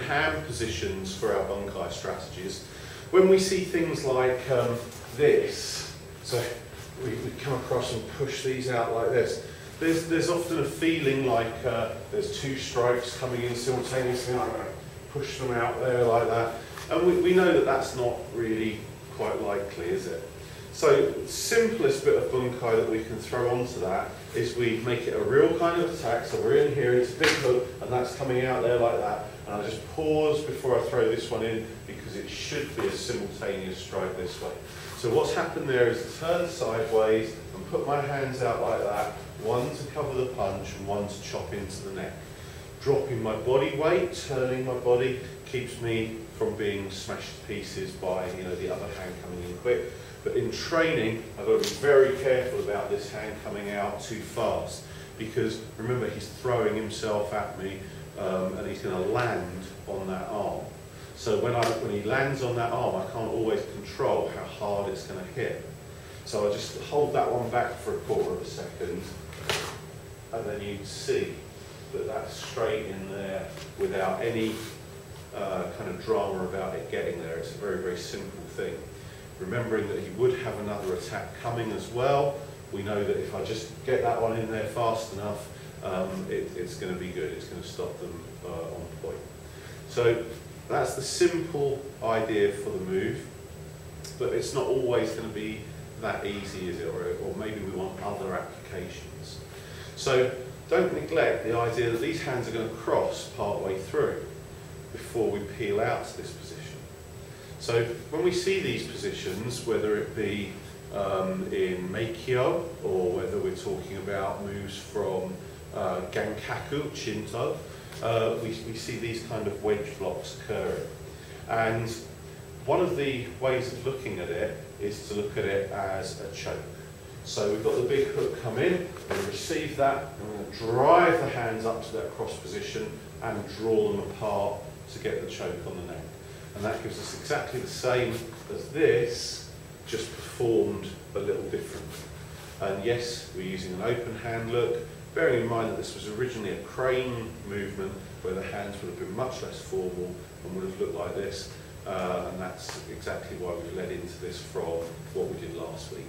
hand positions for our Bunkai strategies. When we see things like this, so we come across and push these out like this, there's often a feeling like there's two strikes coming in simultaneously, and I'm going to push them out there like that. And we know that that's not really quite likely, is it? So the simplest bit of bunkai that we can throw onto that is we make it a real kind of attack. So we're in here, it's a big hook, and that's coming out there like that. And I just pause before I throw this one in, because it should be a simultaneous strike this way. So what's happened there is turn sideways and put my hands out like that, one to cover the punch and one to chop into the neck. Dropping my body weight, turning my body, keeps me from being smashed to pieces by the other hand coming in quick. But in training, I've got to be very careful about this hand coming out too fast, because remember, he's throwing himself at me and he's going to land on that arm. So when he lands on that arm, I can't always control how hard it's going to hit. So I just hold that one back for a quarter of a second, and then you see that that's straight in there without any kind of drama about it getting there. It's a very, very simple thing. Remembering that he would have another attack coming as well, we know that if I just get that one in there fast enough, it's going to be good. It's going to stop them on point. So that's the simple idea for the move, but it's not always going to be that easy, is it? Or maybe we want other applications. So don't neglect the idea that these hands are going to cross part way through before we peel out to this position. So when we see these positions, whether it be in Meikyo, or whether we're talking about moves from Gankaku, Shinto, we see these kind of wedge blocks occurring. And one of the ways of looking at it is to look at it as a choke. So we've got the big hook come in, we receive that, and we're going to drive the hands up to that cross position and draw them apart to get the choke on the neck. And that gives us exactly the same as this, just performed a little different. And yes, we're using an open hand look, bearing in mind that this was originally a crane movement where the hands would have been much less formal and would have looked like this. And that's exactly why we've led into this from what we did last week.